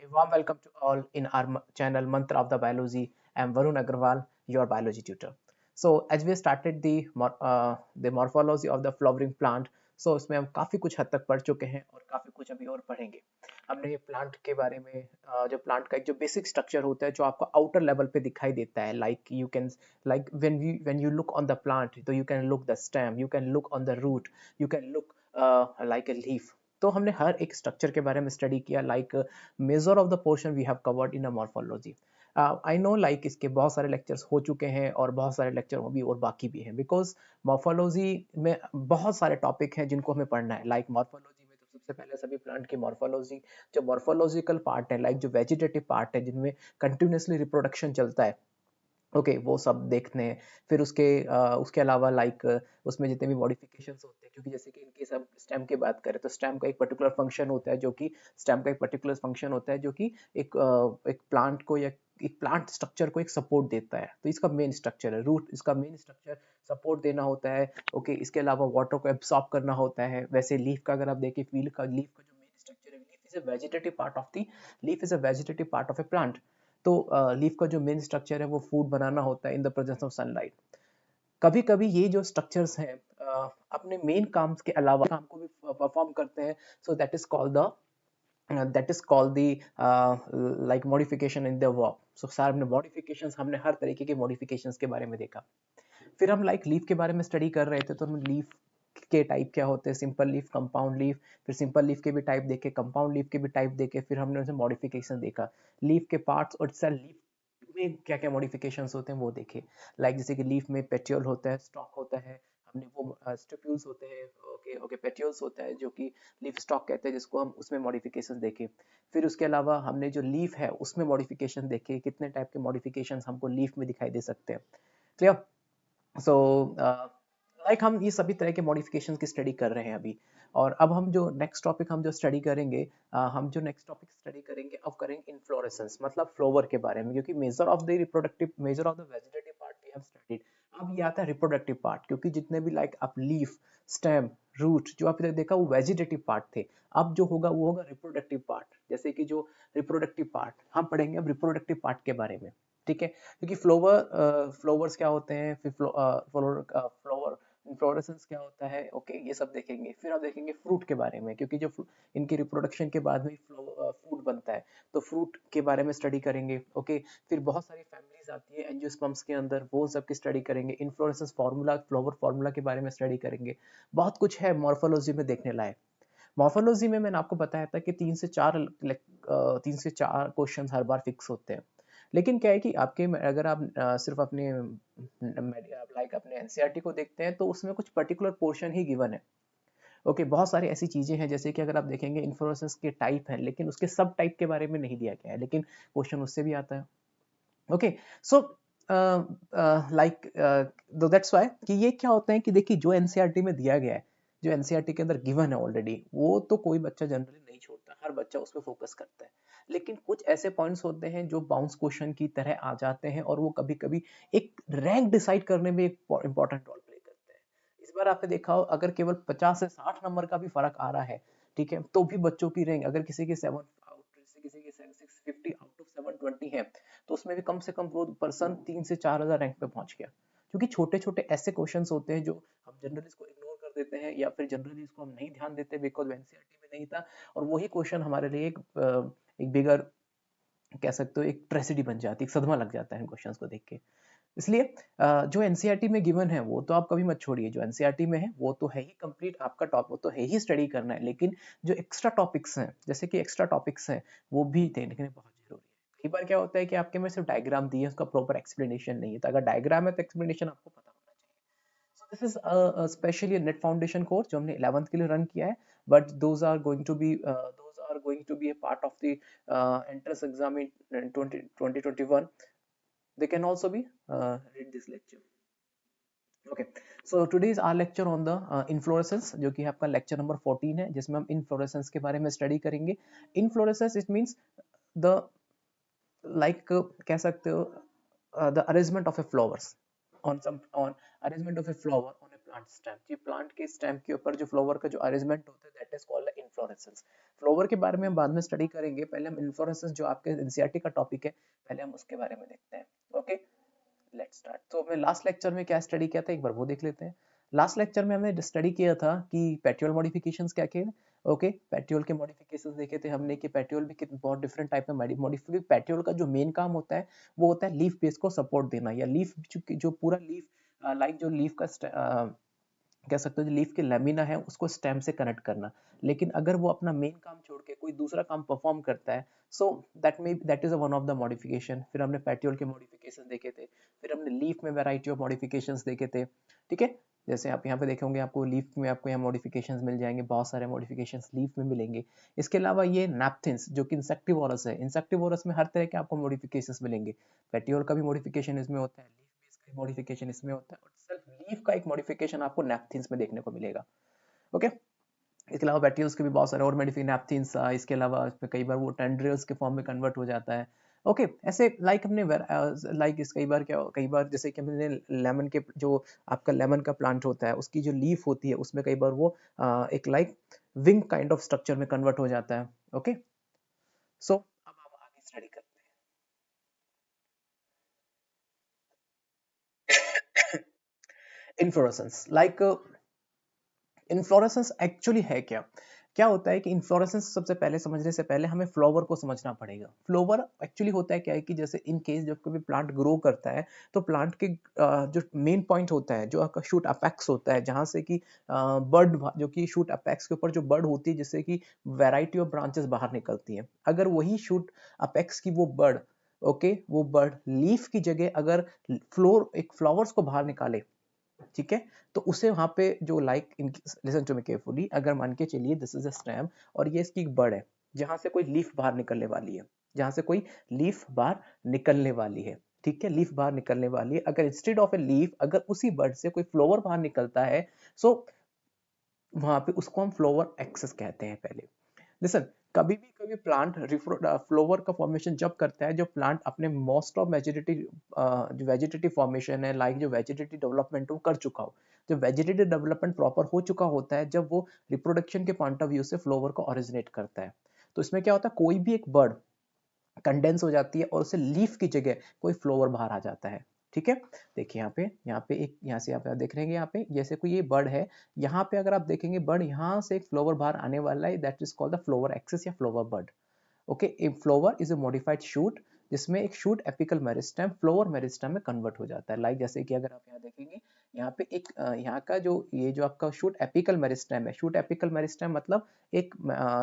A warm welcome to all in our channel Mantra of the Biology. I am Varun Agrawal, your biology tutor. So as we started the morphology of the flowering plant, so उसमें हम काफी कुछ हद तक पढ़ चुके हैं और काफी कुछ अभी और पढ़ेंगे. हमने ये प्लांट के बारे में जो प्लांट का एक जो बेसिक स्ट्रक्चर होता है जो आपको आउटर लेवल पे दिखाई देता है like when you look on the plant तो you can look the stem, you can look on the root, you can look like a leaf. तो हमने हर एक स्ट्रक्चर के बारे में स्टडी किया like major of the portion we have covered in a morphology. I know like इसके बहुत सारे लेक्चर्स हो चुके हैं और बहुत सारे लेक्चर भी और बाकी भी हैं बिकॉज मॉर्फोलॉजी में बहुत सारे टॉपिक हैं जिनको हमें पढ़ना है. लाइक मॉर्फोलॉजी में तो सबसे पहले सभी प्लांट की मॉर्फोलॉजी जो मॉर्फोलॉजिकल पार्ट है लाइक जो वेजिटेटिव पार्ट है जिनमें कंटिन्यूसली रिप्रोडक्शन चलता है. ओके वो सब देखते हैं. फिर उसके अलावा लाइक उसमें जितने भी मॉडिफिकेशंस होते हैं क्योंकि जैसे कि इनके सब स्टेम की बात करें तो स्टेम का एक पर्टिकुलर फंक्शन होता है जो कि स्टेम का एक पर्टिकुलर फंक्शन होता है जो कि एक प्लांट को या एक प्लांट स्ट्रक्चर को एक सपोर्ट देता है. तो इसका मेन स्ट्रक्चर है रूट. इसका मेन स्ट्रक्चर सपोर्ट देना होता है. ओके इसके अलावा वाटर को एब्सॉर्ब करना होता है. वैसे लीफ का अगर आप देखें लीफ का जो मेन स्ट्रक्चर है leaf is a vegetative part of the leaf is a vegetative part of A plant. तो लीफ का जो मेन स्ट्रक्चर है वो फूड बनाना होता है in the presence of sunlight. कभी कभी ये जो स्ट्रक्चर्स हैं अपने मेन काम के अलावा काम को भी परफॉर्म करते हैं. So that is called the like modification in the work. So सारे हमने मॉडिफिकेशंस हमने हर तरीके के मॉडिफिकेशंस के बारे में देखा. फिर हम लाइक लीफ के बारे में स्टडी कर रहे थे तो हम लीफ के टाइप क्या होते हैं सिंपल लीफ कंपाउंड लीफ. फिर सिंपल लीफ के भी टाइप देखे कंपाउंड लीफ के भी टाइप देखे. फिर हमने उसे मॉडिफिकेशन देखा लीफ के पार्ट्स और सेल लीफ में क्या क्या मॉडिफिकेशंस होते हैं वो देखे. लाइक जैसे कि लीफ में पेट्यूल होता है स्टॉक होता है. हमने वो स्टिप्यूल्स होते हैं. ओके ओके पेट्यूल्स होता है जो कि लीफ स्टॉक कहते हैं जिसको हम उसमें मॉडिफिकेशन देखे. फिर उसके अलावा हमने जो लीफ है उसमें मॉडिफिकेशन देखे कितने टाइप के मॉडिफिकेशन हमको लीफ में दिखाई दे सकते हैं. क्लियर. सो लाइक हम ये सभी तरह के मॉडिफिकेशन की स्टडी कर रहे हैं अभी. और अब हम जो नेक्स्ट टॉपिक हम जो स्टडी करेंगे हम जो नेक्स्ट टॉपिक स्टडी करेंगे अब करेंगे इन्फ्लोरेसेंस मतलब फ्लावर के बारे में क्योंकि major of the vegetative part we have studied. अब ये आता है रिप्रोडक्टिव पार्ट क्योंकि जितने भी लाइक आप लीफ स्टेम रूट जो आपने देखा वो वेजिटेटिव पार्ट थे. अब जो होगा वो होगा रिप्रोडक्टिव पार्ट. जैसे कि जो रिप्रोडक्टिव पार्ट हम पढ़ेंगे अब रिप्रोडक्टिव पार्ट के बारे में. ठीक है क्योंकि फ्लोवर्स क्या होते हैं फिर फ्लोवर इन्फ्लोरेसेंस क्या होता है. ओके ये सब देखेंगे. फिर आप देखेंगे फ्रूट के बारे में क्योंकि जो इनकी रिप्रोडक्शन के बाद में फ्रूट बनता है तो फ्रूट के बारे में स्टडी करेंगे. ओके फिर बहुत सारी फैमिलीज आती है एंजियोस्पर्म्स के अंदर वो सब की स्टडी करेंगे. इन्फ्लोरेसेंस फार्मूला फ्लावर फार्मूला के बारे में स्टडी करेंगे. बहुत कुछ है मॉर्फोलॉजी में देखने लायक. मॉर्फोलॉजी में मैंने आपको बताया था कि 3 से 4 क्वेश्चन हर बार फिक्स होते हैं. लेकिन क्या है कि आपके अगर आप सिर्फ अपने लाइक अपने एनसीईआरटी को देखते हैं तो उसमें कुछ पर्टिकुलर पोर्शन ही गिवन है. ओके बहुत सारी ऐसी चीजें हैं जैसे कि अगर आप देखेंगे इन्फ्लोरेसेंस के टाइप हैं लेकिन उसके सब टाइप के बारे में नहीं दिया गया है लेकिन क्वेश्चन उससे भी आता है. ओके सो लाइक दो दैट्स व्हाई कि ये क्या होता है कि देखिए जो एनसीईआरटी में दिया गया है जो एनसीईआरटी के अंदर गिवन है ऑलरेडी वो तो कोई बच्चा जनरली नहीं छोड़ता. हर बच्चा उस पर फोकस करता है. लेकिन कुछ ऐसे पॉइंट्स होते हैं जो बाउंस क्वेश्चन की तरह आ जाते हैं और वो कभी कभी एक रैंक डिसाइड करने में एक इंपॉर्टेंट रोल प्ले करते हैं. इस बार आपने देखा हो अगर केवल 50 से 60 नंबर का भी फर्क आ रहा है ठीक है तो भी बच्चों की रैंक अगर किसी के 650 है तो उसमें भी कम से कम वो पर्सन 3 से 4 हजार रैंक पे पहुंच गया. क्योंकि छोटे छोटे ऐसे क्वेश्चंस होते हैं जो हम जनरली इसको इग्नोर कर देते हैं या फिर जनरली इसको हम नहीं ध्यान देते बिकॉज एनसीईआरटी में नहीं था. और वही क्वेश्चन हमारे लिए एक बिगर कह सकते हो एक ट्रेजेडी बन जाती है. एक सदमा लग जाता है इन क्वेश्चंस को देख के. इसलिए जो एनसीईआरटी में गिवन है वो तो आप कभी मत छोड़िए. जो एनसीईआरटी में है वो तो है ही कंप्लीट आपका टॉप वो तो है ही स्टडी करना है. लेकिन जो एक्स्ट्रा टॉपिक्स हैं जैसे कि एक्स्ट्रा टॉपिक्स हैं वो भी देखने बहुत जरूरी है. कई बार क्या होता है कि आपके में सिर्फ डायग्राम दिए उसका प्रॉपर एक्सप्लेनेशन नहीं है. तो अगर डायग्राम है तो एक्सप्लेनेशन आपको पता होना चाहिए. So this is specially NEET foundation course जो हमने 11th के लिए रन किया है. But those are going to be a part of the entrance exam in 2021. They can also be read this lecture. Okay, so today is our lecture on the inflorescence जो कि आपका lecture number 14 है जिसमें हम inflorescence के बारे में study करेंगे. Inflorescence it means the like कह सकते हो the arrangement of a flowers on arrangement of a flower on a plant stem, जी प्लांट के स्टेम के ऊपर जो फ्लावर का जो अरेंजमेंट होता है that is called inflorescence. Flower के बारे में हम बाद में स्टडी करेंगे, पहले हम इन्फ्लोरेसेंस जो आपके एनसीईआरटी का टॉपिक है पहले हम उसके बारे में देखते हैं। Okay, let's start. तो हमने लास्ट लेक्चर में क्या स्टडी किया था एक बार वो देख लेते हैं। लास्ट लेक्चर में हमने स्टडी किया था कि पेट्रोल मॉडिफिकेशंस क्या क्या। ओके, पेट्रोल के मॉडिफिकेशंस देखे थे हमने कि पेट्रोल भी कितने बहुत डिफरेंट टाइप में मॉडिफिकेशन। पेट्रोल का जो मेन काम होता है वो होता है लीफ बेस को सपोर्ट देना, या लीफ जो पूरा लीफ लाइक जो लीफ का कह सकते हो जो लीफ के लेमिना है उसको स्टेम से कनेक्ट करना। लेकिन अगर वो अपना मेन काम छोड़ के कोई दूसरा काम परफॉर्म करता है, so that is one of the modification. फिर हमने पेट्रोल के मॉडिफिकेशन देखे थे, फिर हमने लीफ में वैरायटी ऑफ मॉडिफिकेशंस देखे थे। ठीक है, जैसे आप यहाँ पे देखे होंगे आपको लीफ में आपको यहाँ मॉडिफिकेशंस मिल जाएंगे, बहुत सारे मॉडिफिकेशंस लीफ में मिलेंगे। इसके अलावा ये नैप्थिन्स जो कि इंसेक्टिवोरस है, इंसेक्टिवोरस में हर तरह के आपको मॉडिफिकेशंस मिलेंगे। पेट्रोल का भी मॉडिफिकेशन इसमें होता है, मॉडिफिकेशन इसमें होता है, और सिर्फ लीफ का एक मॉडिफिकेशन आपको नैप्थिन्स में देखने को मिलेगा। ओके, इसके अलावा बैक्टीरियल्स के भी बहुत सारे और मॉडिफिकेशन नैप्थिन्स, इसके अलावा इसमें कई बार वो टेंड्रिल्स के फॉर्म में कन्वर्ट हो जाता है। ओके, ऐसे लाइक हमने लाइक इस कई बार जैसे कि हमने लेमन के जो आपका लेमन का प्लांट होता है उसकी जो लीफ होती है उसमें कई बार वो एक like wing kind of structure में कन्वर्ट हो जाता है। ओके, सो अब हम आगे स्टडी करते हैं। इन्फ्लोरेसेंस लाइक इन्फ्लोरेसेंस एक्चुअली है क्या। क्या होता है कि इन्फ्लोरेसेंस सबसे पहले समझने से पहले हमें फ्लावर को समझना पड़ेगा। फ्लावर एक्चुअली होता है क्या है कि जैसे इन केस जब कभी प्लांट ग्रो करता है तो प्लांट के जो मेन पॉइंट होता है जो आपका शूट अपेक्स होता है, जहां से कि बर्ड जो कि शूट अपेक्स के ऊपर जो बर्ड होती है जिससे कि वैरायटी ऑफ ब्रांचेस बाहर निकलती हैं। अगर वही शूट अपेक्स की वो बर्ड, ओके, वो बर्ड लीफ की जगह अगर फ्लावर्स को बाहर निकाले, ठीक है, तो उसे वहां पे जो like listen to me carefully, अगर मान के चलिए दिस इज अ स्टेम और ये इसकी एक बर्ड है जहां से कोई लीफ बाहर निकलने वाली है, जहां से कोई लीफ बाहर निकलने वाली है, ठीक है, लीफ बाहर निकलने वाली है। अगर इंस्टेड ऑफ ए लीफ अगर उसी बर्ड से कोई फ्लावर बाहर निकलता है, सो वहां पे उसको हम फ्लावर एक्सेस कहते हैं। पहले लिसन, कभी प्लांट फ्लावर का फॉर्मेशन जब करता है, जो प्लांट अपने मोस्ट ऑफ जो वेजिटेटिव फॉर्मेशन है, लाइक जो वेजिटेटिव डेवलपमेंट वो कर चुका हो, जो वेजिटेटिव डेवलपमेंट प्रॉपर हो चुका होता है, जब वो रिप्रोडक्शन के पॉइंट ऑफ व्यू से फ्लावर को ओरिजिनेट करता है। तो इसमें क्या होता है, कोई भी एक बर्ड कंडेंस हो जाती है और उसे लीफ की जगह कोई फ्लावर बाहर आ जाता है। ठीक है, देखिए यहाँ पे एक, यहाँ से आप देख रहे हैं यहाँ पे जैसे कोई ये बर्ड है, यहाँ पे अगर आप देखेंगे बर्ड यहाँ से एक फ्लावर बाहर आने वाला है, that is called the flower axis या flower bud. Okay, a flower is a modified shoot जिसमें एक shoot apical meristem flower meristem में कन्वर्ट हो जाता है। लाइक जैसे कि अगर आप यहाँ देखेंगे यहाँ पे एक यहाँ का जो ये जो आपका शूट एपिकल मेरिस्टेम है, शूट एपिकल मेरिस्टेम मतलब एक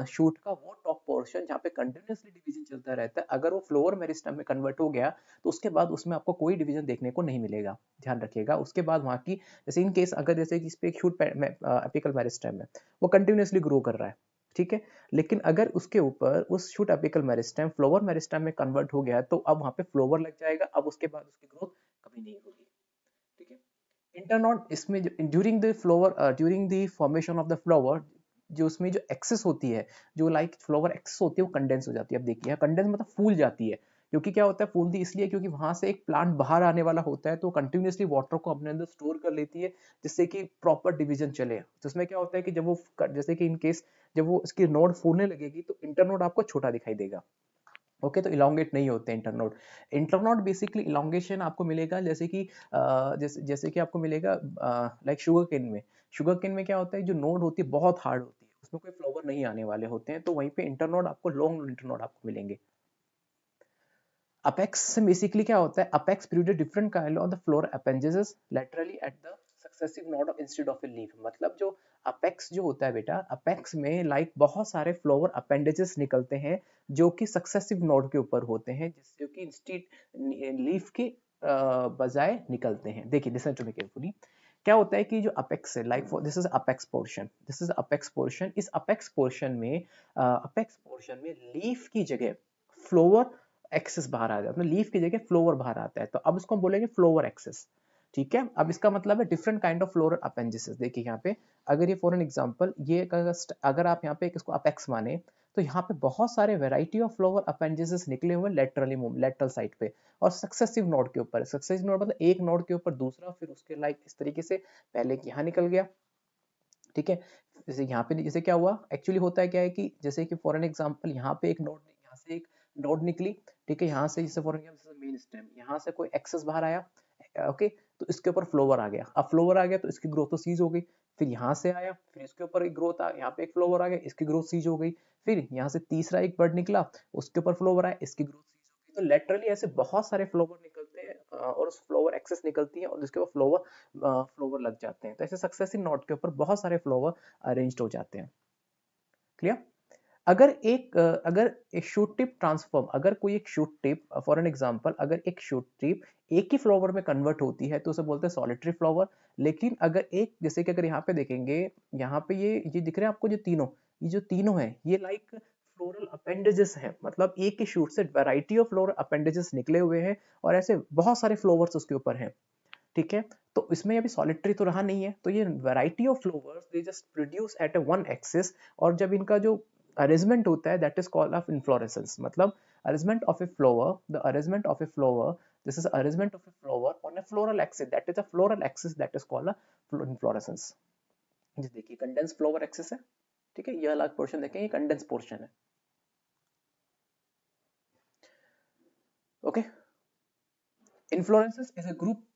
शूट का वो टॉप पोर्शन जहाँ पे कंटिन्यूसली डिवीजन चलता रहता है, अगर वो फ्लावर मेरिस्टेम में कन्वर्ट हो गया तो उसके बाद उसमें आपको कोई डिवीजन देखने को नहीं मिलेगा। ध्यान रखिएगा, उसके बाद वहाँ की जैसे इन केस अगर जैसे इस पे एक शूट एपिकल मेरिस्टेम है वो कंटिन्यूसली ग्रो कर रहा है, ठीक है, लेकिन अगर उसके ऊपर उस shoot apical meristem flower meristem में कन्वर्ट हो गया तो अब वहां पे फ्लावर लग जाएगा, अब उसके बाद उसकी ग्रोथ कभी नहीं होगी। ठीक है, इंटरनोड इसमें during the formation of the flower जो उसमें जो एक्सेस होती है, जो लाइक फ्लावर एक्सेस होती है वो कंडेंस हो जाती है। अब देखिए कंडेंस मतलब फूल जाती है, क्योंकि क्या होता है फूलती इसलिए क्योंकि वहां से एक प्लांट बाहर आने वाला होता है तो कंटिन्यूसली वाटर को अपने अंदर स्टोर कर लेती है जिससे कि प्रॉपर डिवीजन चले। तो इसमें क्या होता है कि जब वो जैसे कि इन केस जब वो इसकी नोड फूलने लगेगी तो इंटरनोड आपको छोटा दिखाई देगा। ओके, तो इलोंगेट नहीं होते इंटरनोड। इंटरनोड बेसिकली इलोंगेशन आपको मिलेगा जैसे कि जैसे कि आपको मिलेगा लाइक शुगर केन में क्या होता है जो नोड होती है बहुत हार्ड होती है, उसमें कोई फ्लावर नहीं आने वाले होते हैं, तो वहीं पे इंटरनोड आपको लॉन्ग इंटरनोड आपको मिलेंगे। अपेक्स से बेसिकली क्या होता है, apex produce different kind of the floral appendages laterally at the successive node of instead of a leaf. मतलब जो अपेक्स जो होता है बेटा, अपेक्स में लाइक बहुत सारे फ्लोवर अपेंडेजेस निकलते हैं जो कि सक्सेसिव नोड के ऊपर होते हैं, जिससे कि इंस्टेड लीफ के बजाय निकलते हैं। देखिए लिसन टू मी केयरफुली, क्या होता है कि जो अपेक्स है like this is apex portion, this is apex portion, इस अपेक्स पोर्शन में लीफ की जगह फ्लोवर एक्सेस बाहर आ जाता है, लीफ की जगह फ्लोवर बाहर आता है, तो अब इसको हम बोलेंगे फ्लोवर एक्सेस। ठीक है, अब इसका मतलब है different kind of floral appendices. देखिए यहाँ पे अगर ये फॉर एन एग्जांपल ये अगर आप यहाँ पे इसको अपेक्स माने तो यहाँ पे बहुत सारे वेराइटी ऑफ फ्लावर अपेंडेजेस निकले हुए लेटरली लेटरल साइड पे और सक्सेसिव नोड के ऊपर। सक्सेसिव नोड मतलब एक नोड के ऊपर दूसरा, फिर उसके लाइक इस तरीके से पहले यहाँ निकल गया, ठीक है। जैसे यहाँ पे जैसे क्या हुआ, एक्चुअली होता है क्या है कि जैसे कि फॉर एन एग्जांपल यहाँ पे एक नोड, यहाँ से एक नोड निकली, ठीक है, यहाँ से जैसे फॉर एग्जांपल मेन स्टेम, यहाँ से कोई एक्सेस बाहर आया, ओके, तो इसके ऊपर फ्लोवर आ गया। अब फ्लोवर आ गया तो इसकी ग्रोथ तो सीज हो गई। फिर यहाँ से आया, फिर इसके ऊपर एक ग्रोथ आ, यहाँ पे एक फ्लोवर आ गया, इसकी ग्रोथ सीज हो गई। फिर यहाँ से तीसरा एक बर्ड निकला, उसके ऊपर फ्लोवर आया, इसकी ग्रोथ सीज हो गई। तो लेटरली ऐसे बहुत सारे फ्लोवर निकलते हैं और उस फ्लोवर एक्सेस निकलती है और जिसके ऊपर फ्लोवर लग जाते हैं। तो ऐसे सक्सेसिव नोड के ऊपर बहुत सारे फ्लोवर अरेंज्ड हो जाते हैं। क्लियर? अगर एक शूट टिप ट्रांसफॉर्म, अगर कोई एक shoot tip for an example, अगर एक शूट टिप एक ही फ्लावर में कन्वर्ट होती है तो उसे बोलते हैं सॉलिटरी फ्लावर। लेकिन अगर एक, जैसे कि अगर यहाँ पे देखेंगे, यहाँ पे ये दिख रहे हैं आपको जो तीनों हैं, ये लाइक फ्लोरल अपेंडेजेस हैं, मतलब एक ही शूट से वैरायटी ऑफ फ्लोरल अपेंडेजेस निकले हुए हैं और ऐसे बहुत सारे फ्लावर्स उसके ऊपर हैं, ठीक है। तो इसमें अभी सॉलिटरी तो रहा नहीं है, तो ये variety of flowers they just produce at a one axis, और जब इनका जो अरेंजमेंट होता है that is called of inflorescence. मतलब arrangement of a flower, the arrangement of a flower, this is arrangement of a flower on a floral axis, that is a floral axis, that is called a inflorescence. जी देखिए condense flower axis है, ठीक है, ये अलग portion देखें, ये condense portion है, okay. Inflorescence is a group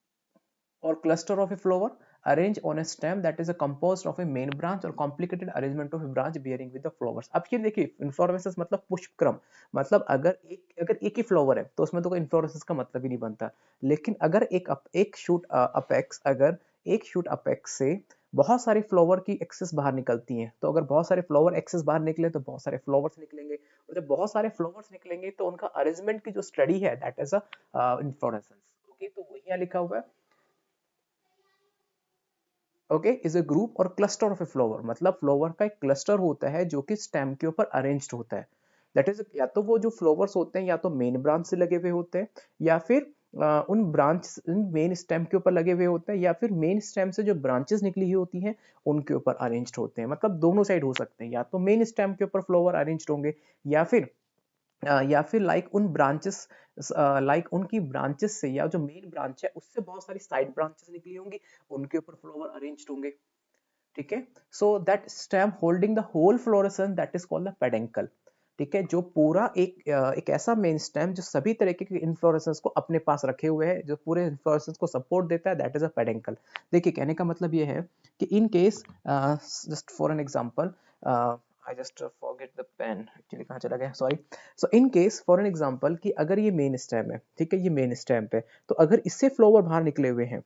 or cluster of a flower arranged on a stem that is a composed of a main branch or complicated arrangement of a branch bearing with the flowers। अब ये देखिए inflorescence मतलब पुष्प क्रम, मतलब अगर एक ही flower है तो उसमें तो कोई इन्फ्लोरेसेंस का मतलब ही नहीं बनता। लेकिन अगर एक शूट अपेक्स, अगर एक शूट अपेक्स से बहुत सारे फ्लावर की एक्सेस बाहर निकलती हैं, तो अगर बहुत सारे फ्लावर एक्सेस बाहर निकले तो बहुत सारे फ्लावर्स निकलेंगे, और जब बहुत सारे फ्लावर्स निकलेंगे तो उनका अरेंजमेंट की जो स्टडी है that is a inflorescence. Okay, तो वही यहाँ लिखा हुआ है, ओके, इज अ ग्रुप और क्लस्टर ऑफ ए फ्लावर, मतलब फ्लावर का एक क्लस्टर होता है जो कि स्टेम के ऊपर अरेंज्ड होता है। दैट इज, या तो वो जो फ्लावर्स होते हैं या तो मेन ब्रांच से लगे हुए होते हैं, या फिर उन मेन स्टेम के ऊपर लगे हुए होते हैं, या फिर मेन स्टेम से जो ब्रांचेस निकली हुई होती हैं उनके ऊपर अरेंज्ड होते हैं। मतलब दोनों साइड हो सकते हैं, या तो मेन स्टेम के ऊपर फ्लावर अरेंज्ड होंगे, या फिर लाइक उन ब्रांचेस, लाइक उनकी ब्रांचेस से, या जो मेन ब्रांच है उससे बहुत सारी साइड ब्रांचेस निकली होंगी, उनके ऊपर फ्लावर अरेंज्ड होंगे, ठीक है। So that stem holding the whole florescence that is called the peduncle, ठीक है। जो पूरा एक ऐसा मेन स्टेम जो सभी तरीके के इन्फ्लोरेसेंस को अपने पास रखे हुए है, जो पूरे इन्फ्लोरेसेंस को सपोर्ट देता है, दैट इज अ पेडेंकल। देखिए कहने का मतलब ये है कि in case, just for an example, I just forget the pen, actually कहाँ चला गया, sorry. So in case for an example कि अगर ये मेन स्टेम है, ठीक है, ये मेन स्टेम पे, तो अगर इससे फ्लावर बाहर निकले हुए हैं,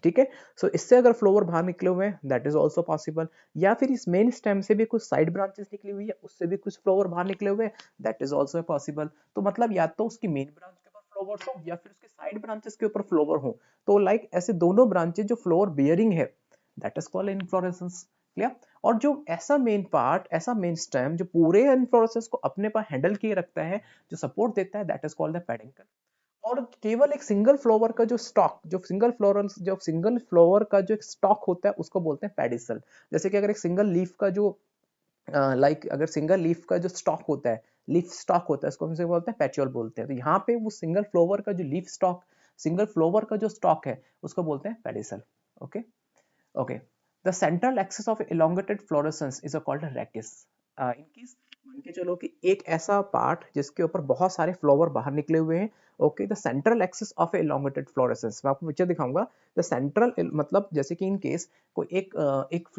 ठीक है, सो इससे अगर फ्लावर बाहर निकले हुए हैं दैट इज आल्सो पॉसिबल, या फिर इस मेन स्टेम से भी कुछ साइड ब्रांचेस निकली हुई है, उससे भी कुछ फ्लावर बाहर निकले हुए हैं, दैट इज आल्सो पॉसिबल। तो मतलब या तो उसकी मेन ब्रांच के ऊपर फ्लावर हो या फिर उसके साइड ब्रांचेस के ऊपर फ्लावर हो, तो लाइक ऐसे दोनों ब्रांचेस जो फ्लावर बियरिंग है that is called inflorescence. Clear? और जो ऐसा मेन पार्ट, ऐसा मेन स्टेम जो पूरे इन्फ्लोरेसेंस को अपने पास हैंडल किए रखता है, जो सपोर्ट देता है, that is called the pedicle. और केवल एक सिंगल फ्लावर का जो स्टॉक, जो सिंगल फ्लावर का जो एक स्टॉक होता है उसको बोलते हैं पेडिसल। जैसे कि अगर एक सिंगल लीफ का जो अगर सिंगल लीफ का जो स्टॉक होता है, लीफ स्टॉक होता है, उसको हम से बोलते हैं पेट्यूल बोलते हैं। तो यहाँ पे वो सिंगल फ्लावर का जो लीफ स्टॉक, सिंगल फ्लावर का जो स्टॉक है उसको बोलते हैं pedicel. Okay, okay. The central axis of elongated fluorescence is called a rachis। इनकी मान के चलो कि एक ऐसा पार्ट जिसके ऊपर बहुत सारे फ्लावर बाहर निकले हुए हैं, okay, the central axis of elongated fluorescence, मैं आपको पिक्चर दिखाऊंगा। द सेंट्रल मतलब जैसे कि इन केस कोई एक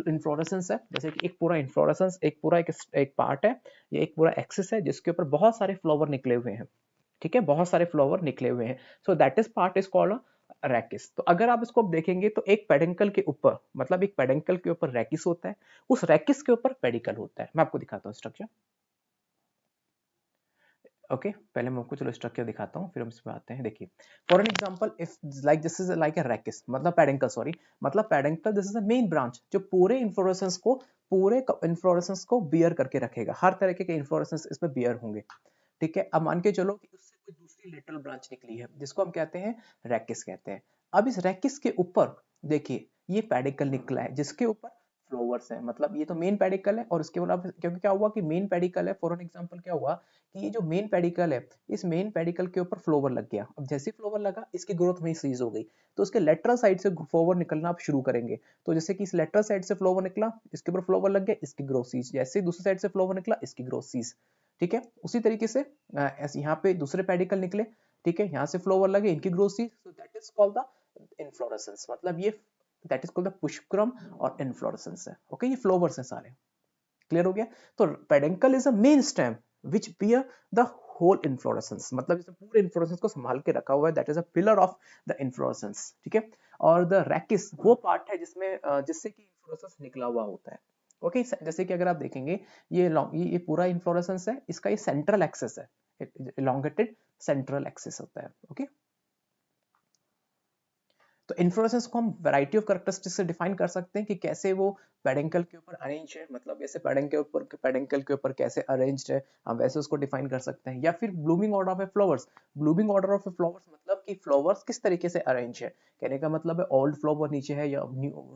इन्फ्लोरेसेंस है, जैसे कि एक पूरा इन्फ्लोरेसेंस, एक पार्ट है, ये एक पूरा एक्सिस है जिसके ऊपर बहुत सारे फ्लावर निकले हुए हैं, ठीक है, बहुत सारे फ्लावर निकले हुए हैं। So that is part is called rachis. तो अगर आप इसको देखेंगे तो एक पेडेंकल के ऊपर, मतलब एक पेडेंकल के ऊपर रैकिस होता है, उस रैकिस के ऊपर पेडिकल होता है। मैं आपको दिखाता हूँ स्ट्रक्चर, ओके। पहले मैं आपको चलो स्ट्रक्चर दिखाता हूँ फिर हम इसमें आते हैं। देखिए for an example, if like this is like a rachis, मतलब पेडेंकल, सॉरी, मतलब peduncle, this is a main branch जो पूरे इन्फ्लोरेसेंस को बियर करके रखेगा, हर तरीके के इन्फ्लोरेसेंस इसमें बियर होंगे, ठीक है। अब मान के चलो कि उससे कोई दूसरी लेटरल ब्रांच निकली है जिसको हम कहते हैं रैकिस कहते हैं। अब इस रैकिस के ऊपर देखिए ये पेडिकल निकला है जिसके ऊपर फ्लोवर्स हैं, मतलब ये तो मेन पेडिकल है और उसके बाद क्योंकि क्या हुआ कि मेन पेडिकल है, फॉर एन एग्जांपल क्या हुआ कि ये जो मेन पेडिकल है, इस मेन पेडिकल के ऊपर फ्लोवर लग गया। अब जैसे फ्लोवर लगा, इसकी ग्रोथ वहीं सीज हो गई, तो उसके लेटरल साइड से फ्लोवर निकलना आप शुरू करेंगे। तो जैसे कि इस लेटरल साइड से फ्लोवर निकला, इसके ऊपर फ्लोवर लग गया, इसकी ग्रोथ सीज, जैसे दूसरी साइड से फ्लोवर निकला, इसकी ग्रोथ सीज। ठीक है, उसी तरीके से ऐसे यहाँ पे दूसरे पेडिकल निकले, ठीक है, यहाँ से फ्लोवर लगे, इनकी growth cease, so that is called the inflorescence, मतलब ये दैट इज कॉल्ड द पुष्पक्रम और इनफ्लोरेसेंस है। ओके, ये फ्लोवर्स हैं सारे, क्लियर हो गया। तो peduncle is a main stem which bear the whole inflorescence, मतलब इसने पूरे इनफ्लोरेसेंस को संभाल के रखा हुआ है, that is a pillar of the inflorescence. ठीक है, और द रैकिस वो पार्ट है जिसमें जिससे कि इनफ्लोरेसेंस निकला हुआ होता है। ओके, जैसे कि अगर आप देखेंगे ये पूरा इनफ्लोरेसेंस है, इसका ये सेंट्रल एक्सिस है, elongated सेंट्रल एक्सिस होता है। ओके, तो इन्फ्लोरेसेंस को हम वैरायटी ऑफ कैरेक्टरिस्टिक्स से डिफाइन कर सकते हैं कि कैसे वो पेडंकल के ऊपर अरेंज है, मतलब जैसे पेडंकल के ऊपर कैसे अरेंज्ड है, हम वैसे उसको डिफाइन कर सकते हैं। या फिर blooming order of A flowers, blooming order of A flowers मतलब कि फ्लावर्स किस तरीके से अरेंज है, कहने का मतलब है ओल्ड फ्लावर नीचे है या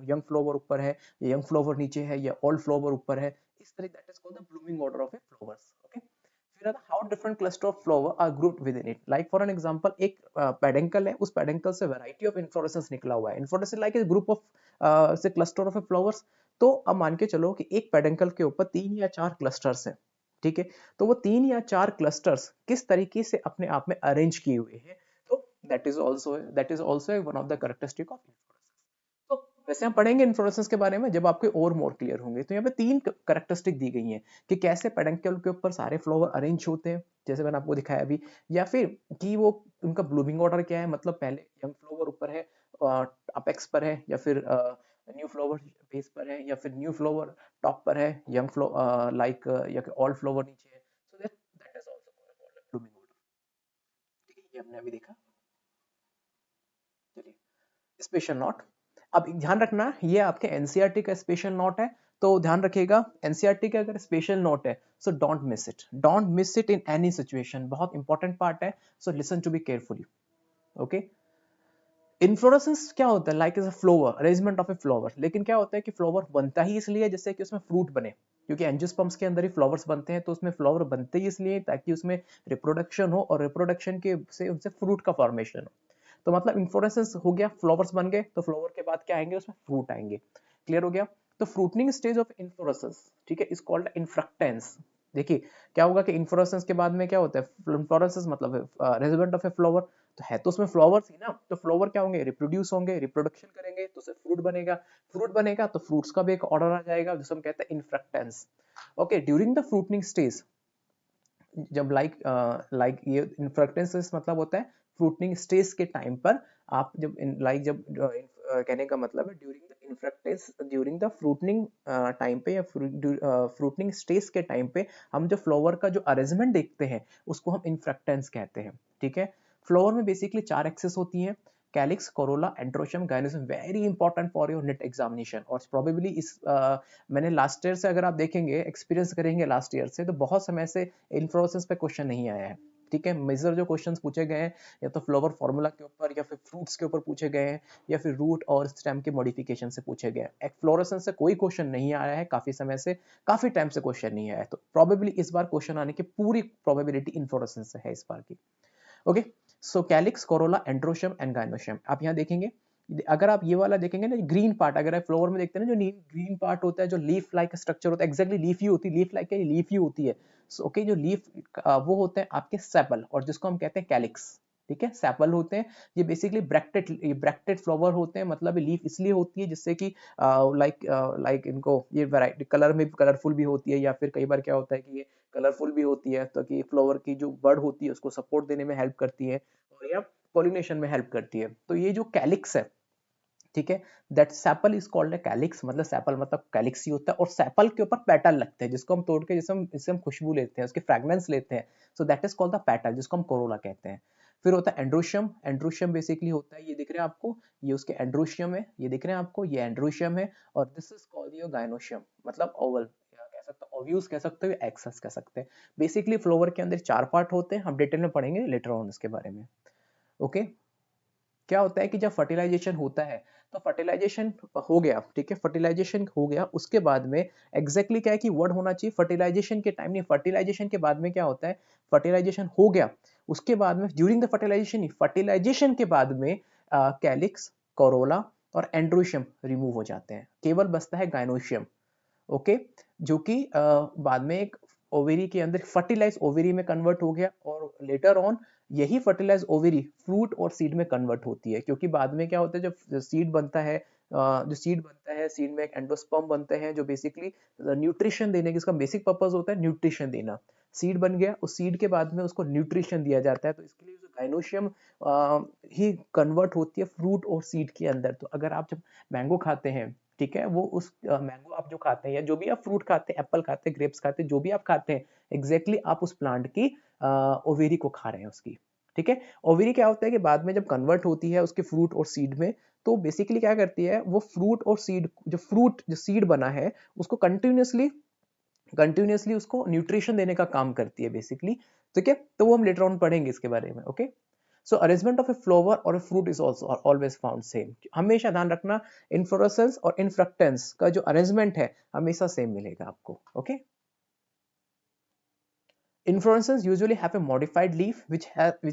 यंग फ्लावर ऊपर है, या यंग फ्लावर नीचे है या ओल्ड फ्लावर ऊपर है, इस तरीके, that is called the blooming order of A flowers. Okay, फिर how different cluster of flower are grouped within it, like for an example एक पेडंकल है, उस पेडंकल से वैरायटी ऑफ इन्फ्लोरेसेंस निकला हुआ है, inflorescence like a group of से cluster of flowers. तो अब मान के चलो कि एक पेडंकल के ऊपर 3 या 4 क्लस्टर्स हैं, ठीक है, तो वो 3 या 4 क्लस्टर्स किस तरीके से अपने आप में अरेंज किए हुए हैं, तो that is also one of the characteristic of inflorescence. तो वैसे हम पढ़ेंगे इन्फ्लोरेसेंस के बारे में जब आपके और मोर क्लियर होंगे। तो यहाँ पे 3 कैरेक्टरिस्टिक दी गई हैं कि कैसे पेडंकल के ऊपर सारे फ्लावर अरेंज होते हैं, जैसे मैंने आपको दिखाया अभी, या फिर कि वो उनका ब्लूमिंग ऑर्डर क्या है, मतलब पहले यंग फ्लावर ऊपर है, अपेक्स पर है, या फिर न्यू फ्लावर बेस पर है, या फिर न्यू फ्लावर टॉप पर है, यंग फ्लावर लाइक या फिर ओल्ड फ्लावर नीचे है। So that is also called blooming order. ठीक है, ये हमने अभी देखा। चलिए, स्पेशल नोट, अब ध्यान रखना ये आपके एनसीईआरटी का स्पेशल नोट है, तो ध्यान रखिएगा एनसीईआरटी का अगर स्पेशल नोट है, so don't miss it in any situation, बहुत इंपॉर्टेंट पार्ट है, so listen to be carefully. Okay, inflorescence क्या होता है, like is a flower, arrangement of a flower, लेकिन क्या होता है कि फ्लावर बनता ही इसलिए जिससे कि उसमें फ्रूट बने, क्योंकि एंजियोस्पर्म्स के अंदर ही फ्लावर्स बनते हैं, तो उसमें फ्लावर बनते ही इसलिए ताकि उसमें रिप्रोडक्शन हो, और रिप्रोडक्शन के से उनसे फ्रूट का फॉर्मेशन हो। तो मतलब इन्फ्लोरेसेंस हो गया, फ्लावर्स बन गए, तो फ्लावर के बाद क्या आएंगे, उसमें फ्रूट आएंगे, क्लियर हो गया। तो फ्रूटनिंग स्टेज ऑफ इन्फ्लोरेसेंस, ठीक है, इज कॉल्ड इन्फ्रक्टेंस। देखिए क्या होगा कि इन्फ्लोरेसेंस के बाद में क्या होता है, इन्फ्लोरेसेंस मतलब रेजिडेंट ऑफ ए फ्लावर, तो है तो उसमें फ्लावर्स ही ना, तो फ्लावर क्या होंगे, रिप्रोड्यूस होंगे, रिप्रोडक्शन करेंगे, तो उससे फ्रूट बनेगा, फ्रूट बनेगा तो फ्रूट्स का भी एक ऑर्डर आ जाएगा जिसे हम कहते हैं infructescence. Okay, during the fruiting stage, जब लाइक ये इन्फ्रक्टेंस मतलब होता है फ्रूटनिंग स्टेज के टाइम पर, आप जब कहने का मतलब है ड्यूरिंग द फ्रूटनिंग टाइम पे या फ्रूटनिंग स्टेज के टाइम पे हम जो फ्लावर का जो अरेंजमेंट देखते हैं उसको हम इन्फ्रक्टेंस कहते हैं। ठीक है, फ्लावर में बेसिकली 4 एक्सेस होती हैं, calyx, corolla, androecium, gynoecium, very important for your NET examination, और प्रोबेबली मैंने लास्ट ईयर से अगर आप देखेंगे, एक्सपीरियंस करेंगे लास्ट ईयर से, तो बहुत समय से इन्फ्लोरेसेंस पे क्वेश्चन नहीं आया है। ठीक है, मेजर जो क्वेश्चंस पूछे गए हैं या तो फ्लावर फॉर्मूला के ऊपर या फिर फ्रूट्स के ऊपर पूछे गए हैं, या फिर रूट और स्टेम के मॉडिफिकेशन से पूछे गए हैं। फ्लोरेसेंस से कोई क्वेश्चन नहीं आया है काफी समय से, काफी टाइम से क्वेश्चन नहीं आया है, तो प्रोबेबली इस बार क्वेश्चन आने की पूरी प्रोबेबिलिटी इन्फ्लोरेसेंस से है इस बार की। Okay, so calyx, corolla, androecium and gynoecium, आप यहाँ देखेंगे, अगर आप ये वाला देखेंगे ना, ग्रीन पार्ट, अगर आप फ्लावर में देखते हैं ना, जो ग्रीन पार्ट होता है, जो लीफ लाइक स्ट्रक्चर होता है, एग्जैक्टली लीफ ही होती है, लीफ लाइक लीफ ही होती है। सो ओके, जो लीफ वो होते हैं आपके सेपल, और जिसको हम कहते हैं कैलिक्स। ठीक है, सेपल होते हैं, ये बेसिकली ब्रैक्टेड फ्लावर होते हैं, मतलब लीफ इसलिए होती है जिससे कि लाइक इनको ये वैरायटी कलर में कलरफुल भी होती है, या फिर कई बार क्या होता है कि ये कलरफुल भी होती है, तो कि फ्लावर की जो बर्ड होती है उसको सपोर्ट देने में हेल्प करती है, और या पॉलिनेशन में हेल्प करती है। तो ये जो कैलिक्स है, ठीक है, that sepal is called a calyx, मतलब सेपल मतलब कैलिक्स ही होता है, और सेपल के ऊपर पेटल लगते हैं, जिसको हम तोड़ के जिससे हम खुशबू लेते हैं, उसके फ्रेगनेंस लेते हैं, so that is called the petal, जिसको हम कोरोला कहते हैं। फिर होता है एंड्रोशियम, एंड्रोशियम बेसिकली होता है, ये दिख रहे हैं आपको, ये उसके एंड्रोशियम है, ये दिख रहे हैं आपको, ये एंड्रोशियम है, और this is called your gynoecium, मतलब ओवल कह सकते हो, ओव्यूल्स कह सकते हो, एक्सेस कह सकते हैं। बेसिकली फ्लावर के अंदर 4 पार्ट होते हैं, हम डिटेल में पढ़ेंगे लेटर ऑन इसके बारे में। ओके, क्या होता है कि जब फर्टिलाइजेशन होता है तो फर्टिलाइजेशन हो गया, ठीक है, फर्टिलाइजेशन हो गया, उसके बाद में एग्जैक्टली क्या है कि वर्ड होना चाहिए फर्टिलाइजेशन के टाइम, नहीं, फर्टिलाइजेशन के बाद में क्या होता है, फर्टिलाइजेशन हो गया, उसके बाद में ड्यूरिंग द फर्टिलाइजेशन, फर्टिलाइजेशन के बाद में कैलिक्स, कोरोला और एंड्रोशियम रिमूव हो जाते हैं, केवल बचता है गाइनोशियम, ओके, जो कि बाद में एक ओवेरी के अंदर फर्टिलाइज ओवेरी में कन्वर्ट हो गया, और लेटर ऑन यही फर्टिलाइज ओवेरी फ्रूट और सीड में कन्वर्ट होती है, क्योंकि बाद में क्या होता है, जब सीड बनता है, जो सीड बनता है, सीड में एक एंडोस्पर्म बनते हैं जो बेसिकली न्यूट्रिशन देने की, इसका बेसिक पर्पस होता है न्यूट्रिशन देना, सीड बन गया, उस सीड के बाद में उसको न्यूट्रिशन दिया जाता है, तो इसके लिए जो गाइनोशियम ही कन्वर्ट होती है फ्रूट और सीड के अंदर। तो अगर आप जब मैंगो खाते हैं, ठीक है, वो उस मैंगो आप जो खाते हैं या जो भी आप फ्रूट खाते हैं, एप्पल खाते हैं, ग्रेप्स खाते हैं, जो भी आप खाते हैं, एग्जैक्टली आप उस प्लांट की ओवेरी को खा रहे हैं उसकी, ठीक है। ओवेरी क्या होता है कि बाद में जब कन्वर्ट होती है उसके फ्रूट और सीड में, तो बेसिकली क्या करती है, वो फ्रूट और सीड, जो सीड बना है उसको कंटिन्यूसली उसको न्यूट्रिशन देने का काम करती है बेसिकली, ठीक है। तो वो हम लेटर ऑन पढ़ेंगे इसके बारे में, okay. So arrangement of a flower और a fruit is also always found same, हमेशा ध्यान रखना, इन्फ्लोरेसेंस और इन्फ्रक्टेंस का जो अरेंजमेंट है हमेशा सेम मिलेगा आपको, okay. Inflorescences usually have a modified leaf which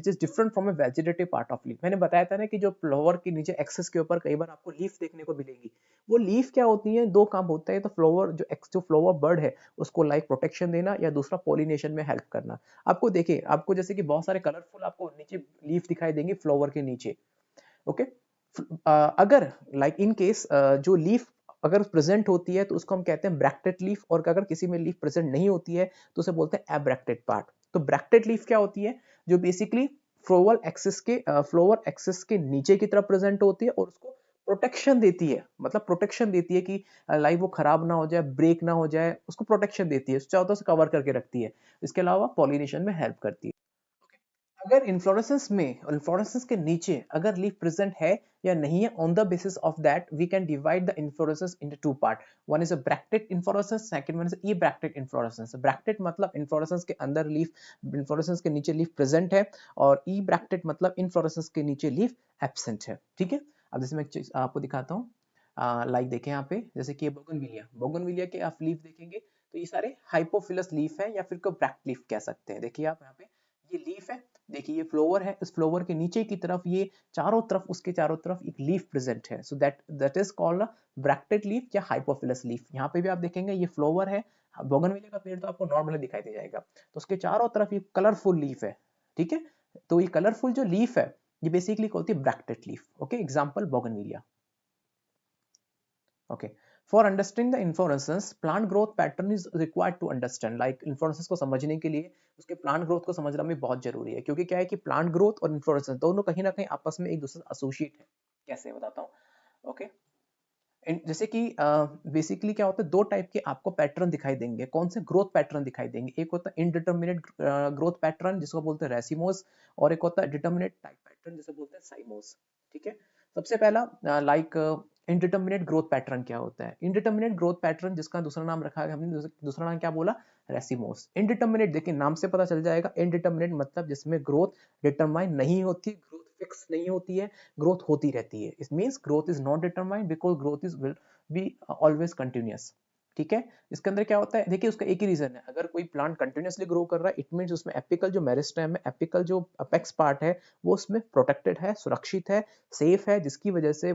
is different from a vegetative part of leaf. मैंने बताया था ना कि जो फ्लावर के नीचे एक्सेस के ऊपर कई बार आपको लीफ देखने को मिलेगी, वो लीफ क्या होती है, दो काम होता है, तो फ्लावर जो फ्लावर बर्ड है उसको लाइक प्रोटेक्शन देना, या दूसरा पॉलिनेशन में हेल्प करना। आपको देखिए, आपको जैसे कि बहुत सारे कलरफुल आपको नीचे लीफ दिखाई देंगे फ्लावर के नीचे, ओके। अगर लाइक इन केस जो लीफ अगर प्रेजेंट होती है तो उसको हम कहते हैं ब्रैक्टेड लीफ, और अगर किसी में लीफ प्रेजेंट नहीं होती है तो उसे बोलते हैं एब्रैक्टेड पार्ट। तो ब्रैक्टेड लीफ क्या होती है, जो बेसिकली फ्लोवर एक्सिस के नीचे की तरफ प्रेजेंट होती है और उसको प्रोटेक्शन देती है, मतलब प्रोटेक्शन देती है कि लाइक वो खराब ना हो जाए, ब्रेक ना हो जाए, उसको प्रोटेक्शन देती है, चारों तरफ से कवर करके रखती है, इसके अलावा पॉलिनेशन में हेल्प करती है। अगर इन्फ्लोरेसेंस के नीचे अगर लीफ प्रेजेंट है या नहीं है, on the basis of that we can divide the inflorescence into two part, one is a bracteate inflorescence, second one is ebracteate inflorescence. Bracteate मतलब इन्फ्लोरेसेंस के अंदर लीफ, इन्फ्लोरेसेंस के नीचे लीफ प्रेजेंट है, और ई ब्रैक्टेड मतलब इन्फ्लोरेसेंस के नीचे लीफ एब्सेंट है, ठीक है। अब जैसे मैं एक चीज आपको दिखाता हूँ, लाइक देखें यहाँ पे, जैसे कि बोगनविलिया के आप लीफ देखेंगे तो ये सारे हाइपोफिलस लीफ है, या फिर को ब्रैक्ट लीफ कह सकते हैं। देखिए आप यहाँ पे ये लीफ है, देखिए ये फ्लावर है, इस फ्लावर के नीचे की तरफ ये चारों तरफ, उसके चारों तरफ एक लीफ प्रेजेंट है, so that is called bracteate leaf या हाइपोफिलस लीफ। यहाँ पे भी आप देखेंगे ये फ्लावर है, बोगनविलिया का पेड़ तो आपको नॉर्मली दिखाई दे जाएगा, तो उसके चारों तरफ ये कलरफुल लीफ है, ठीक है। तो ये कलरफुल जो लीफ है ये बेसिकली होती है bracteate leaf, okay. Example bougainvillea, okay. For understanding the inflorescence, plant growth pattern is required to understand, like inflorescence को समझने के लिए उसके प्लांट ग्रोथ को समझना भी बहुत जरूरी है, क्योंकि क्या है कि प्लांट ग्रोथ और इन्फ्लोरेसेंस दोनों कहीं ना कहीं आपस में एक दूसरे से एसोसिएट है। कैसे बताता हूँ, ओके। जैसे कि बेसिकली क्या होता है, दो टाइप के आपको पैटर्न दिखाई देंगे, कौन से ग्रोथ पैटर्न दिखाई देंगे, एक होता है इनडिटर्मिनेट ग्रोथ पैटर्न जिसको बोलते हैं रेसिमोस, और एक होता है डिटर्मिनेट टाइप पैटर्न जिसे बोलते हैं साइमोस, ठीक है। सबसे पहला लाइक इनडिटर्मिनेट ग्रोथ पैटर्न क्या होता है, इनडिटर्मिनेट ग्रोथ पैटर्न जिसका दूसरा नाम रखा है हमने, दूसरा नाम क्या बोला, रेसिमोस। इनडिटर्मिनेट देखिए नाम से पता चल जाएगा, इनडिटर्मिनेट मतलब जिसमें ग्रोथ डिटरमाइन नहीं होती, ग्रोथ फिक्स नहीं होती है, ग्रोथ होती रहती है। It means growth is not determined because growth is will be always continuous, ठीक है। इसके अंदर क्या होता है, देखिए उसका एक ही रीजन है, अगर कोई प्लांट कंटिन्यूअसली ग्रो कर रहा है, इट मींस उसमें एपिकल जो मेरिस्टेम है, एपिकल जो अपेक्स पार्ट है, वो उसमें प्रोटेक्टेड है, सुरक्षित है, सेफ है, जिसकी वजह से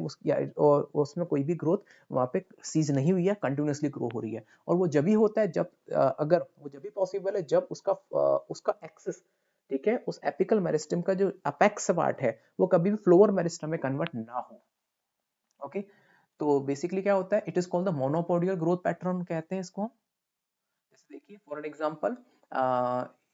और उसमें कोई भी ग्रोथ वहां पे सीज नहीं हुई है, कंटिन्यूअसली ग्रो हो रही है। और वो जब भी होता है जब अगर वो जब भी पॉसिबल है जब उसका एक्सेस, ठीक है, उस एपिकल मेरिस्टेम का जो अपेक्स पार्ट है वो कभी भी फ्लोअर मेरिस्टेम में कन्वर्ट ना हो, ओके। तो बेसिकली क्या होता है, it is called the monopodial growth pattern कहते हैं इसको। जैसे देखिए फॉर एन एग्जांपल,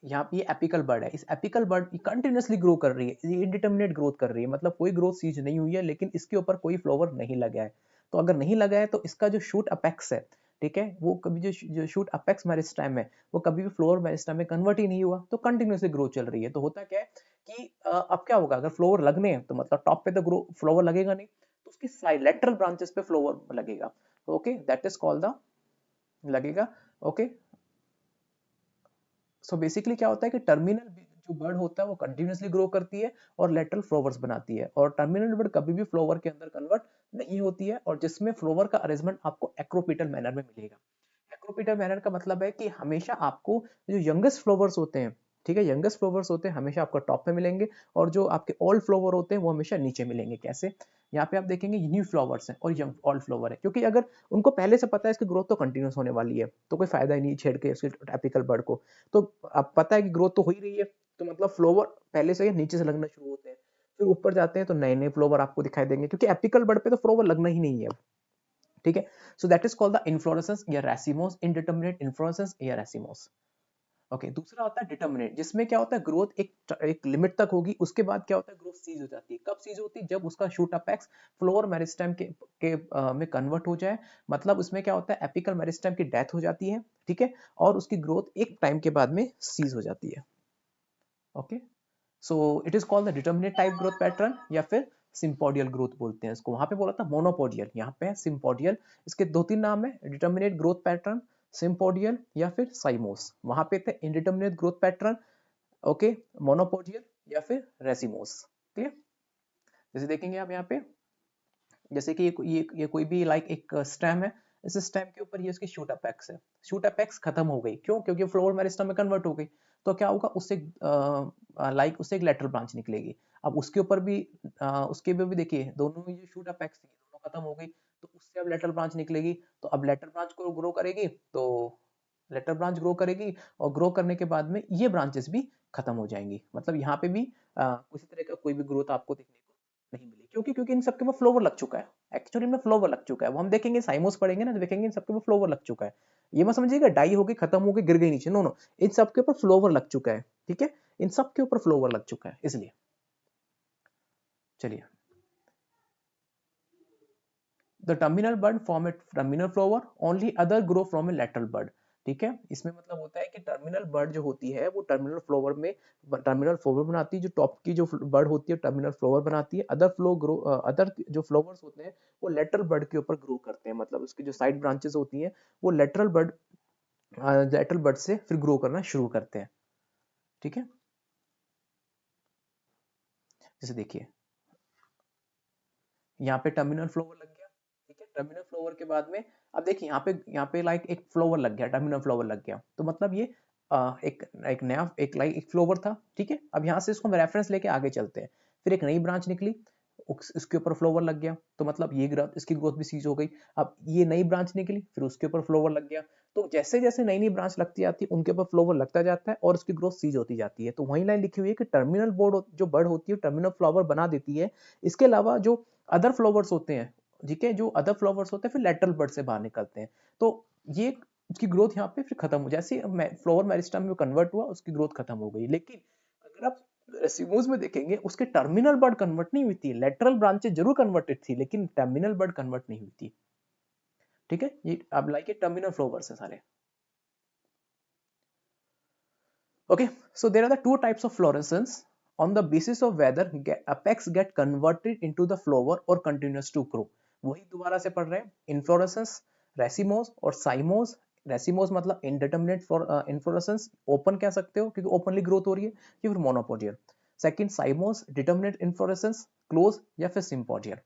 यहाँ पे ये एपिकल बर्ड है, इस एपिकल बर्ड कंटिन्यूअसली ग्रो कर रही है, ये इनडिटर्मिनेट ग्रोथ कर रही है, मतलब कोई ग्रोथ सीज नहीं हुई है, लेकिन इसके ऊपर कोई फ्लावर नहीं लगा है। तो अगर नहीं लगा है तो इसका जो शूट अपेक्स है, ठीक है, वो कभी जो शूट अपेक्स मेरिस्टेम है वो कभी भी फ्लोर मेरिस्टेम में कन्वर्ट ही नहीं हुआ, तो कंटिन्यूअसली ग्रो चल रही है। तो होता क्या है कि अब क्या होगा, अगर फ्लोवर लगने हैं तो मतलब टॉप पे तो ग्रो फ्लोवर लगेगा नहीं, तो उसकी साइड लेटरल ब्रांचेस पे फ्लोवर लगेगा, okay, that is called the लगेगा, ओके। सो बेसिकली क्या होता है कि टर्मिनल जो बर्ड होता है वो कंटिन्यूसली ग्रो करती है और लेटरल फ्लावर्स बनाती है, और टर्मिनल बर्ड कभी भी फ्लावर के अंदर कन्वर्ट नहीं होती है, और जिसमें फ्लावर का अरेंजमेंट आपको एक्रोपिटल मैनर में मिलेगा। एक्रोपिटल मैनर का मतलब है कि हमेशा आपको जो यंगेस्ट फ्लावर्स होते हैं, ठीक है, यंगेस्ट फ्लावर्स होते हैं हमेशा आपको टॉप पे मिलेंगे, और जो आपके ओल्ड फ्लावर होते हैं वो हमेशा नीचे मिलेंगे। कैसे? यहाँ पे आप देखेंगे न्यू फ्लावर्स हैं और यंग ओल्ड फ्लावर है, क्योंकि अगर उनको पहले से पता है इसकी ग्रोथ तो कंटिन्यूस होने वाली है, तो कोई फायदा ही नहीं छेड़ के इसके एपिकल बर्ड को। तो अब पता है कि ग्रोथ तो हो ही रही है, तो मतलब फ्लावर पहले से नीचे से लगना शुरू होते हैं, फिर ऊपर जाते हैं तो नए नए फ्लावर आपको दिखाई देंगे, क्योंकि एपिकल बर्ड पे तो फ्लावर लगना ही नहीं है अब, ठीक है। So that is called the inflorescence या रैसिमोस, इनडिटर्मिनेट इन्फ्लोरेसेंस या रैसिमोस। ओके, दूसरा होता है डिटर्मिनेट, जिसमें क्या होता है ग्रोथ एक लिमिट तक होगी, उसके बाद क्या होता है ग्रोथ सीज हो जाती है। कब सीज होती है? जब उसका शूट अपेक्स फ्लोर मेरिस्टेम में कन्वर्ट हो जाए, मतलब उसमें क्या होता है एपिकल मेरिस्टेम की डेथ हो जाती है, ठीक है, और उसकी ग्रोथ एक टाइम के बाद में सीज हो जाती है। Okay, so it is called the determinate type growth pattern, या फिर सिम्पोडियल ग्रोथ बोलते हैं इसको। वहां पे बोला था मोनोपोडियल, यहाँ पे है सिम्पोडियल। इसके दो तीन नाम है, डिटर्मिनेट ग्रोथ पैटर्न, सिम्पोडियल या फिर साइमोस। वहां पे थे indeterminate growth pattern, okay, monopodial या फिर रेसिमोस। क्लियर? जैसे देखेंगे आप यहाँ पे, जैसे कि ये कोई भी लाइक एक स्टेम है, इस स्टेम के ऊपर ये उसकी शूट अपेक्स है, शूट अपेक्स खत्म हो गई, क्यों? क्योंकि फ्लोर मेरिस्टम में कन्वर्ट हो गई, तो क्या होगा उससे लाइक उससे एक लेटरल ब्रांच निकलेगी। अब उसके ऊपर भी उसके भी देखिए दोनों में जो शूट अपेक्स थी दोनों खत्म हो गई, तो उससे अब लेटरल ब्रांच निकलेगी, तो अब लेटरल ब्रांच को ग्रो करेगी, तो लेटरल ब्रांच ग्रो करेगी, और ग्रो करने के बाद में ये ब्रांचेस भी खत्म हो जाएंगी। मतलब यहाँ पे भी किसी तरह का कोई भी ग्रोथ आपको देखने को नहीं मिली, क्योंकि इन सबके वो फ्लोवर लग चुका है, एक्चुअली में फ्लोवर लग चुका है। वो हम देखेंगे साइमोस पढ़ेंगे ना, तो देखेंगे इन सबके ऊपर फ्लोवर लग चुका है। ये मत समझिएगा डाई हो गई, खत्म हो गई, गिर गई नीचे, नो नो, इन सबके ऊपर फ्लोवर लग चुका है, ठीक है, इन सबके ऊपर फ्लोवर लग चुका है, इसलिए। चलिए, the terminal bud form A terminal flower, only other grow from A lateral bird, ठीक है। इसमें मतलब होता है कि टर्मिनल बर्ड जो होती है वो टर्मिनल फ्लावर में टर्मिनल फ्लावर बनाती है, जो टॉप की जो बर्ड होती है टर्मिनल फ्लावर बनाती है, अदर जो फ्लावर्स होते हैं वो लेटरल बर्ड के ऊपर ग्रो करते हैं, मतलब उसकी जो साइड ब्रांचेस होती हैं वो लेटरल बर्ड से फिर ग्रो करना शुरू करते हैं, ठीक है। जैसे देखिए यहाँ पे टर्मिनल फ्लावर लग गया, ठीक है, टर्मिनल फ्लावर के बाद में अब देखिए यहाँ पे लाइक एक फ्लावर लग गया, टर्मिनल फ्लावर लग गया, तो मतलब ये एक नया एक फ्लावर था, ठीक है। अब यहाँ से इसको हम रेफरेंस लेके आगे चलते हैं, फिर एक नई ब्रांच निकली, उसके ऊपर फ्लावर लग गया, तो मतलब ये ग्रोथ, इसकी ग्रोथ भी सीज हो गई। अब ये नई ब्रांच निकली, फिर उसके ऊपर फ्लावर लग गया, तो जैसे जैसे नई नई ब्रांच लगती जाती है उनके ऊपर फ्लावर लगता जाता है और उसकी ग्रोथ सीज होती जाती है। तो वही लाइन लिखी हुई है कि टर्मिनल बोर्ड जो बर्ड होती है टर्मिनल फ्लावर बना देती है। इसके अलावा जो अदर फ्लावर्स होते हैं, ठीक है, जो अदर फ्लावर्स होते हैं फिर लेटरल बर्ड से बाहर निकलते हैं, तो ये उसकी ग्रोथ यहाँ पे फिर खत्म हो, जैसे फ्लावर मेरिस्टम में कन्वर्ट हुआ उसकी ग्रोथ खत्म हो गई। लेकिन अगर आप रेसिमोस में देखेंगे उसके टर्मिनल बर्ड कन्वर्ट नहीं हुई थी, लेटरल ब्रांचेस जरूर कन्वर्टेड थी लेकिन टर्मिनल बर्ड कन्वर्ट नहीं हुई थी, ठीक है। ये अब लाइक टर्मिनल फ्लावर्स है सारे। Okay, so there are the two types of fluorescence on the basis of whether apex get converted into the flower or continues to grow. वही दोबारा से पढ़ रहे हैं, इनफ्लोरेसेंस, रेसिमोस और साइमोस। रेसिमोस मतलब इनडिटर्मिनेट फॉर इनफ्लोरेसेंस, ओपन कह सकते हो क्योंकि ओपनली ग्रोथ हो रही है, या फिर monopodial. Second साइमोस, determinate inflorescence, close या फिर सिम्पोडियल।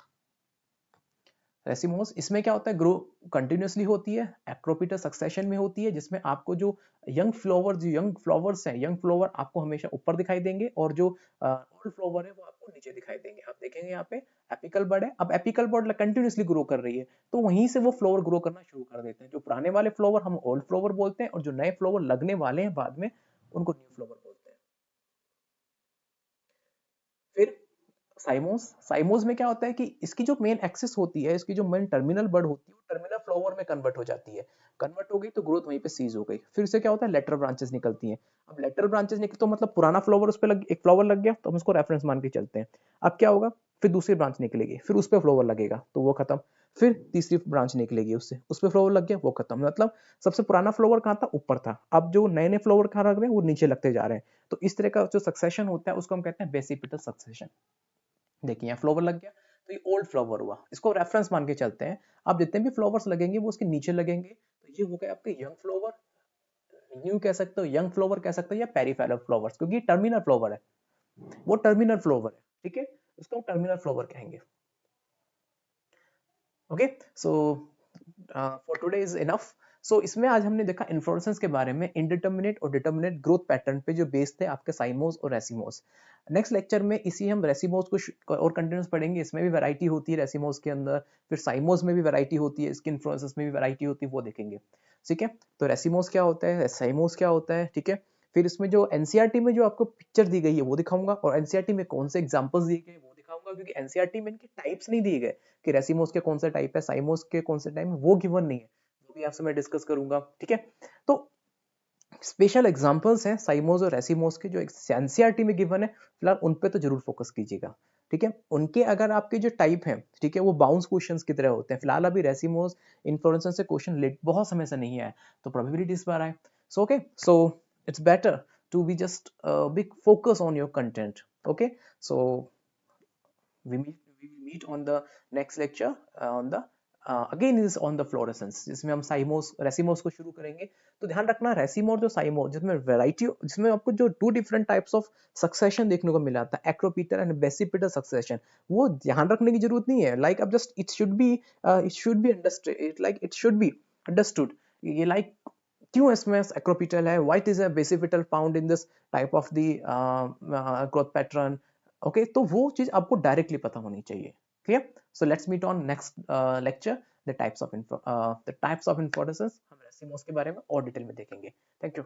रेसिमोस इसमें क्या होता है ग्रो कंटिन्यूसली होती है, एक्रोपिटल सक्सेशन में होती है, जिसमें आपको जो यंग फ्लावर्स हैं, यंग फ्लावर आपको हमेशा ऊपर दिखाई देंगे और जो ओल्ड फ्लावर है वो आपको नीचे दिखाई देंगे। आप देखेंगे यहाँ पे एपिकल बर्ड है, अब एपिकल बर्ड कंटिन्यूसली ग्रो कर रही है, तो वहीं से वो फ्लावर ग्रो करना शुरू कर देते हैं। जो पुराने वाले फ्लावर हम ओल्ड फ्लावर बोलते हैं और जो नए फ्लावर लगने वाले हैं बाद में उनको न्यू फ्लावर बोलते हैं। फिर साइमोस में क्या होता है कि इसकी जो मेन एक्सिस होती है, इसकी जो मेन टर्मिनल बर्ड होती है वो टर्मिनल फ्लावर में कन्वर्ट हो जाती है, कन्वर्ट हो गई तो ग्रोथ वहीं पे सीज हो गई। फिर से क्या होता है लेटरल ब्रांचेस निकलती हैं। अब लेटरल ब्रांचेस निकल तो मतलब पुराना फ्लावर उस पर एक फ्लावर लग गया तो हम उसको रेफरेंस मान के चलते हैं। अब क्या होगा, फिर दूसरी ब्रांच निकलेगी, फिर उस पर फ्लावर लगेगा तो वो खत्म, फिर तीसरी ब्रांच निकलेगी उससे, उस पर फ्लावर लग गया वो खत्म। मतलब सबसे पुराना फ्लावर कहाँ था, ऊपर था, अब जो नए नए फ्लावर कहाँ लग रहे हैं वो नीचे लगते जा रहे हैं। तो इस तरह का जो सक्सेशन होता है उसको हम कहते हैं बेसिपिटल सक्सेशन। देखिए यहाँ फ्लावर लग गया तो ये ओल्ड फ्लावर हुआ, इसको रेफरेंस मान के चलते हैं। अब जितने भी फ्लावर्स लगेंगे वो उसके नीचे लगेंगे, तो ये हो गए आपके यंग फ्लावर, न्यू कह सकते हो, यंग फ्लावर कह सकते हो, या पेरिफेरल फ्लावर्स, क्योंकि टर्मिनल फ्लावर है, वो टर्मिनल फ्लावर है, ठीक है, उसको हम टर्मिनल फ्लावर कहेंगे। Okay, so for today is enough. सो इसमें आज हमने देखा इन्फ्लोरेसेंस के बारे में, इंडिटर्मिनेट और डिटर्मिनेट ग्रोथ पैटर्न पे जो बेस्ड थे आपके साइमोस और रेसिमोस। नेक्स्ट लेक्चर में इसी हम रेसिमोस को और कंटिन्यूस पढ़ेंगे, इसमें भी वैरायटी होती है रेसिमोस के अंदर, फिर साइमोस में भी वैरायटी होती है, इसके इन्फ्लोरेंसेस में भी वैरायटी होती है, वो देखेंगे, ठीक है। तो रेसिमोस क्या होता है, साइमोस क्या होता है, ठीक है। फिर इसमें जो एनसीईआरटी में जो आपको पिक्चर दी गई है वो दिखाऊंगा, और एनसीईआरटी में कौन से एग्जांपल्स दिए गए वो दिखाऊंगा, क्योंकि एनसीईआरटी में इनके टाइप्स नहीं दिए गए कि रेसिमोस के कौन से टाइप है, साइमोस के कौन से टाइप है, वो गिवन नहीं है, वो भी आपसे मैं डिस्कस करूंगा, ठीक है। तो स्पेशल एग्जांपल्स हैं साइमोस और रेसिमोस के जो एनसीईआरटी में गिवन है, फिलहाल उन पे तो जरूर फोकस कीजिएगा, ठीक है। उनके अगर आपके जो टाइप हैं, ठीक है, वो बाउंस क्वेश्चंस की तरह होते हैं। फिलहाल अभी रेसिमोस इन्फ्लोरेंसेस से क्वेश्चन लेट बहुत समय से नहीं आया, तो प्रोबेबिलिटी इस बार आए। So okay, so it's better to be just big focus on your content. Okay, so we will meet on the next lecture on the again is on the fluorescence, जिसमें हम साइमोस रेसिमोस को शुरू करेंगे। तो ध्यान रखना, रेसिमोस और साइमोस जिसमें वैरायटी, जिसमें आपको जो 2 डिफरेंट टाइप्स ऑफ सक्सेशन देखने को मिला था, एक्रोपीटल एंड बेसिपिटल सक्सेशन, वो ध्यान रखने की जरूरत नहीं है, लाइक अब just it should be understood, like it should be understood, ये लाइक क्यों इसमें एक्रोपिटल है, what is a basipetal found in this type of the growth pattern. Okay, तो वो चीज आपको डायरेक्टली पता होनी चाहिए, clear. So let's meet on next lecture, the types of inflorescence, हम रेसिमोस के बारे में और डिटेल में देखेंगे। Thank you.